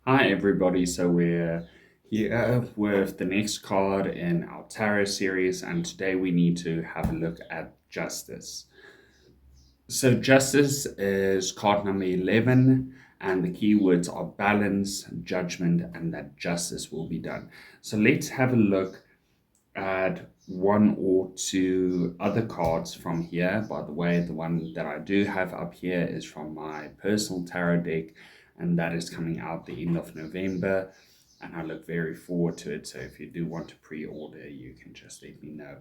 Hi, everybody. So we're here with the next card in our tarot series, and today we need to have a look at justice. So, justice is card number 11, and the keywords are balance, judgment, and that justice will be done. So, let's have a look at one or two other cards from here. By the way, the one that I do have up here is from my personal tarot deck, and that is coming out the end of November. And I look very forward to it. So if you do want to pre-order, you can just let me know.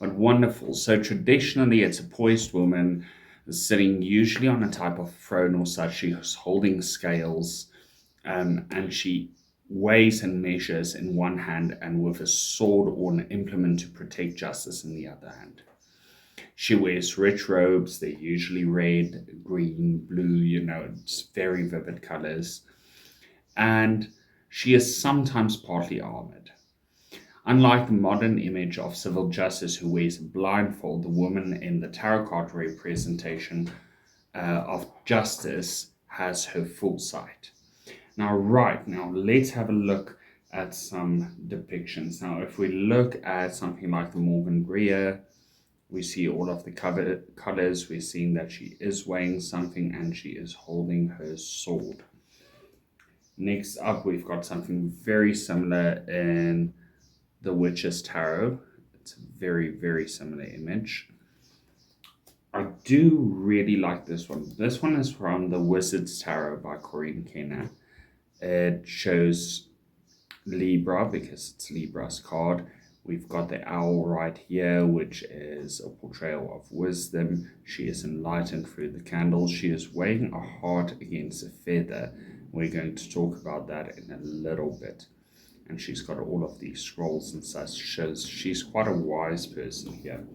But wonderful. So traditionally, it's a poised woman sitting usually on a type of throne or such. She's holding scales, and she weighs and measures in one hand and with a sword or an implement to protect justice in the other hand. She wears rich robes. They're usually red, green, blue, it's very vivid colors. And she is sometimes partly armored. Unlike the modern image of civil justice who wears a blindfold, the woman in the tarot card representation of justice has her full sight. Now, let's have a look at some depictions. Now, if we look at something like the Morgan Greer, we see all of the colors. We're seeing that she is weighing something and she is holding her sword. Next up, we've got something very similar in the Witch's Tarot. It's a very, very similar image. I do really like this one. This one is from the Wizard's Tarot by Corinne Kenner. It shows Libra because it's Libra's card. We've got the owl right here, which is a portrayal of wisdom. She is enlightened through the candles. She is weighing a heart against a feather. We're going to talk about that in a little bit. And she's got all of these scrolls and such. Shows she's quite a wise person here.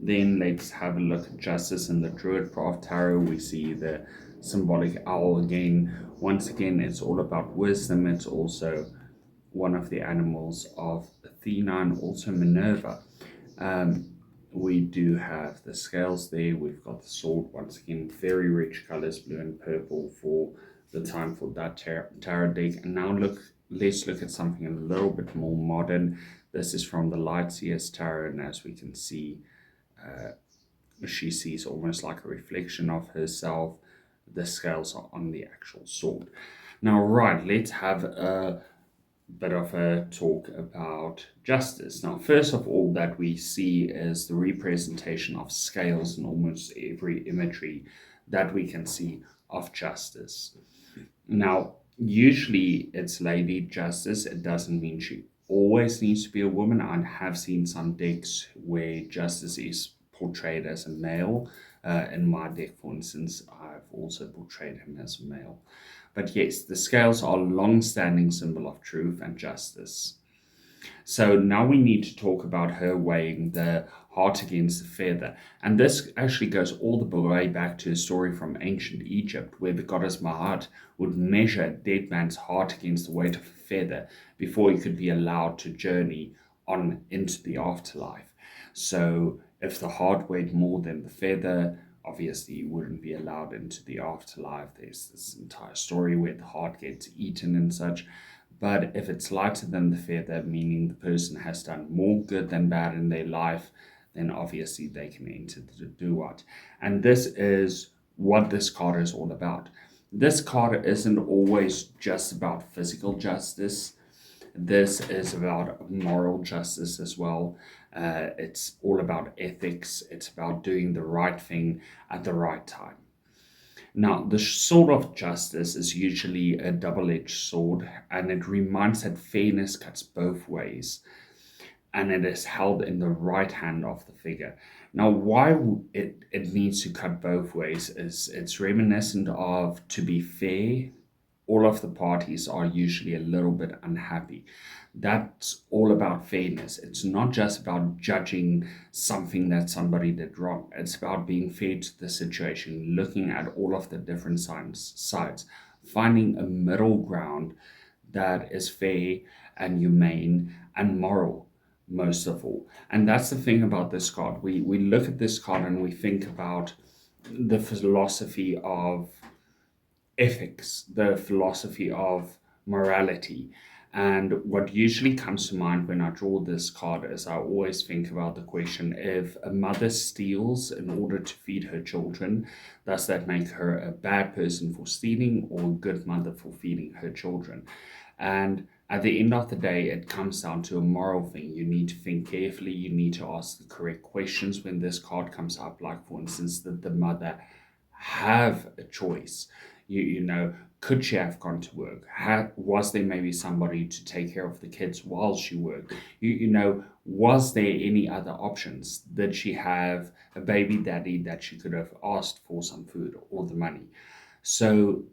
Then let's have a look at justice in the Druidcraft Tarot. We see the symbolic owl again. Once again, it's all about wisdom. It's also one of the animals of Athena and also Minerva. We do have the scales there. We've got the sword. Once again, very rich colors, blue and purple for the time for that tarot deck. And now let's look at something a little bit more modern. This is from the Lightseers Tarot, and as we can see, she sees almost like a reflection of herself. The scales are on the actual sword. Now, right, let's have a bit of a talk about justice. Now, first of all, that we see is the representation of scales in almost every imagery that we can see of justice. Now, usually it's Lady Justice. It doesn't mean she always needs to be a woman. I have seen some decks where Justice is portrayed as a male. In my deck, for instance, I've also portrayed him as a male. But yes, the scales are a long-standing symbol of truth and justice. So now we need to talk about her weighing the heart against the feather. And this actually goes all the way back to a story from ancient Egypt where the goddess Maat would measure a dead man's heart against the weight of a feather before he could be allowed to journey on into the afterlife. So if the heart weighed more than the feather, obviously you wouldn't be allowed into the afterlife. There's this entire story where the heart gets eaten and such. But if it's lighter than the feather, meaning the person has done more good than bad in their life, then obviously they can enter the duat. And this is what this card is all about. This card isn't always just about physical justice. This is about moral justice as well. It's all about ethics. It's about doing the right thing at the right time. Now, the sword of justice is usually a double-edged sword, and it reminds that fairness cuts both ways, and it is held in the right hand of the figure. Now, why it needs to cut both ways is it's reminiscent of, to be fair, all of the parties are usually a little bit unhappy. That's all about fairness. It's not just about judging something that somebody did wrong. It's about being fair to the situation, looking at all of the different sides, finding a middle ground that is fair and humane and moral, most of all. And that's the thing about this card. We look at this card and we think about the philosophy of ethics, the philosophy of morality. And what usually comes to mind when I draw this card is I always think about the question, if a mother steals in order to feed her children, does that make her a bad person for stealing or a good mother for feeding her children? And at the end of the day, it comes down to a moral thing. You need to think carefully. You need to ask the correct questions when this card comes up. Like, for instance, did the mother have a choice? Could she have gone to work? Was there maybe somebody to take care of the kids while she worked? Was there any other options? Did she have a baby daddy that she could have asked for some food or the money? So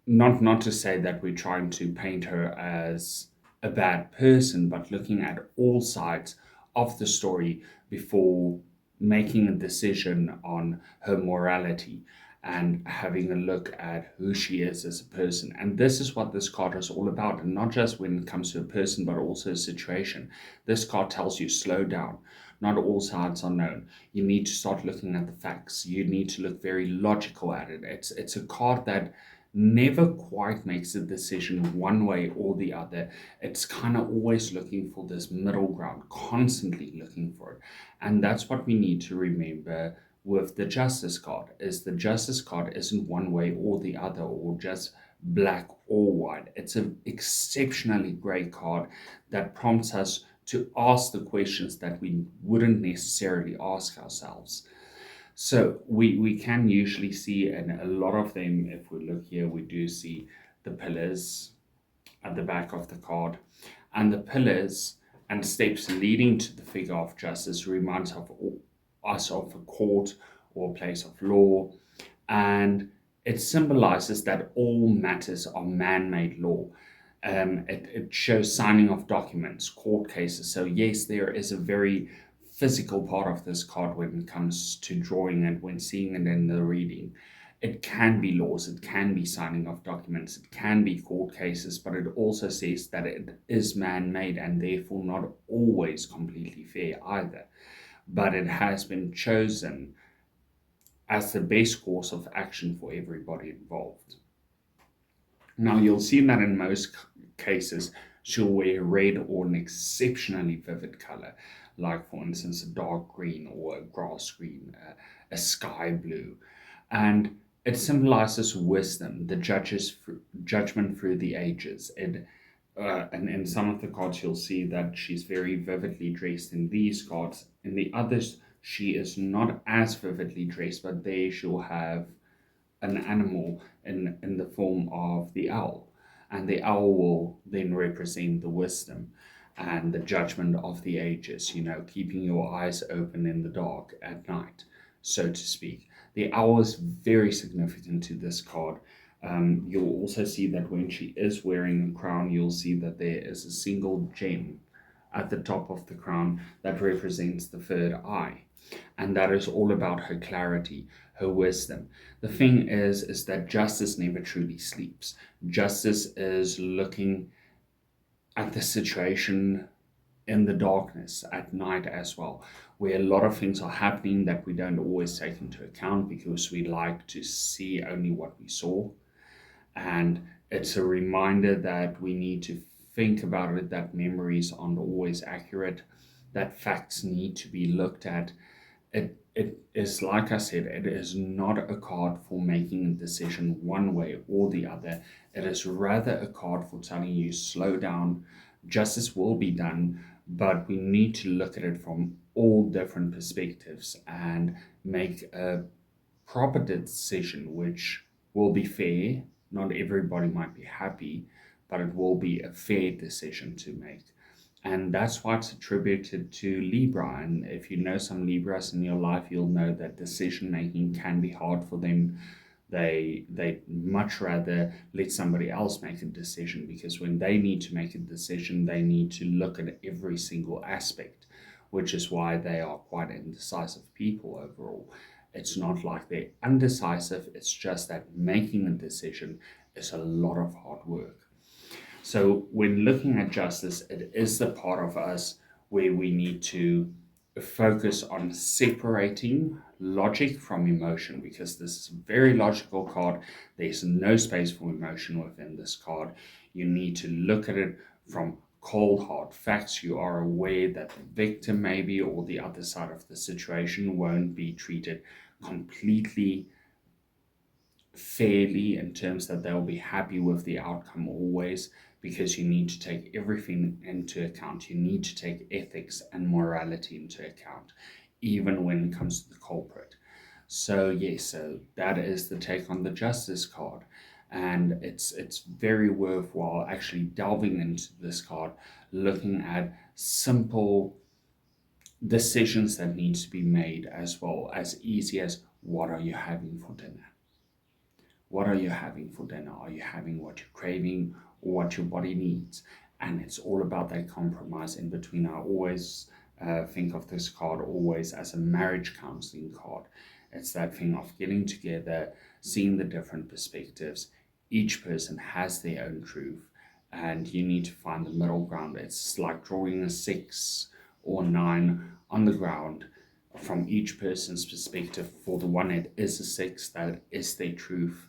not to say that we're trying to paint her as a bad person, but looking at all sides of the story before making a decision on her morality and having a look at who she is as a person. And this is what this card is all about, and not just when it comes to a person, but also a situation. This card tells you slow down. Not all sides are known. You need to start looking at the facts. You need to look very logical at it. It's a card that never quite makes a decision one way or the other. It's kind of always looking for this middle ground, constantly looking for it. And that's what we need to remember with the Justice card, is the Justice card isn't one way or the other, or just black or white. It's an exceptionally great card that prompts us to ask the questions that we wouldn't necessarily ask ourselves. So we can usually see, and a lot of them, if we look here, we do see the pillars at the back of the card. And the pillars and steps leading to the figure of justice reminds us of a court or a place of law. And it symbolizes that all matters are man-made law. It shows signing of documents, court cases. So yes, there is a very physical part of this card when it comes to drawing and when seeing it in the reading. It can be laws, it can be signing of documents, it can be court cases, but it also says that it is man-made and therefore not always completely fair either. But it has been chosen as the best course of action for everybody involved. Now, you'll see that in most cases, she'll wear red or an exceptionally vivid color, like, for instance, a dark green or a grass green, a sky blue. And it symbolizes wisdom, the judgment through the ages. And in some of the cards, you'll see that she's very vividly dressed in these cards. In the others, she is not as vividly dressed, but there she'll have an animal in the form of the owl. And the owl will then represent the wisdom and the judgment of the ages, keeping your eyes open in the dark at night, so to speak. The owl is very significant to this card. You'll also see that when she is wearing a crown, you'll see that there is a single gem at the top of the crown that represents the third eye. And that is all about her clarity, her wisdom. The thing is that justice never truly sleeps. Justice is looking at the situation in the darkness at night as well, where a lot of things are happening that we don't always take into account because we like to see only what we saw. And it's a reminder that we need to think about it, that memories aren't always accurate, that facts need to be looked at. It is, like I said, it is not a card for making a decision one way or the other. It is rather a card for telling you, slow down, justice will be done, but we need to look at it from all different perspectives and make a proper decision which will be fair. Not everybody might be happy, but it will be a fair decision to make. And that's why it's attributed to Libra. And if you know some Libras in your life, you'll know that decision making can be hard for them. They much rather let somebody else make a decision, because when they need to make a decision, they need to look at every single aspect, which is why they are quite indecisive people overall. It's not like they're undecisive, it's just that making a decision is a lot of hard work. So when looking at justice, it is the part of us where we need to focus on separating logic from emotion, because this is a very logical card. There's no space for emotion within this card. You need to look at it from cold hard facts. You are aware that the victim maybe or the other side of the situation won't be treated completely fairly, in terms that they'll be happy with the outcome always, because you need to take everything into account. You need to take ethics and morality into account, even when it comes to the culprit. So yes, so that is the take on the Justice card. And it's very worthwhile actually delving into this card, looking at simple decisions that need to be made, as well as easy as what are you having for dinner. What are you having for dinner? Are you having what you're craving or what your body needs? And it's all about that compromise in between. I always think of this card always as a marriage counseling card. It's that thing of getting together, seeing the different perspectives. Each person has their own truth, and you need to find the middle ground. It's like drawing a 6 or 9 on the ground from each person's perspective. For the one, it is a 6, that is their truth.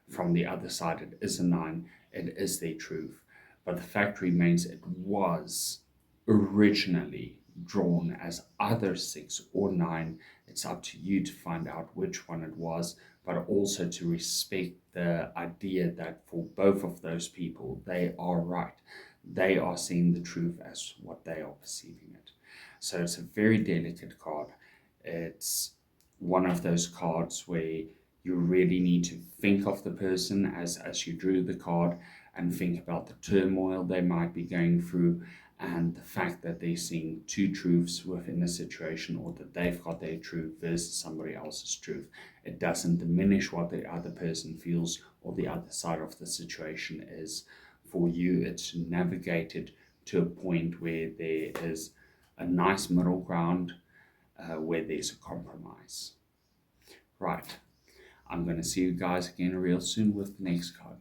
From the other side, it is a 9, it is their truth. But the fact remains, it was originally drawn as either 6 or 9. It's up to you to find out which one it was, but also to respect the idea that for both of those people, they are right. They are seeing the truth as what they are perceiving it. So it's a very delicate card. It's one of those cards where you really need to think of the person as you drew the card, and think about the turmoil they might be going through, and the fact that they're seeing two truths within a situation, or that they've got their truth versus somebody else's truth. It doesn't diminish what the other person feels or the other side of the situation is. For you, it's navigated to a point where there is a nice middle ground, where there's a compromise. Right. I'm going to see you guys again real soon with the next card.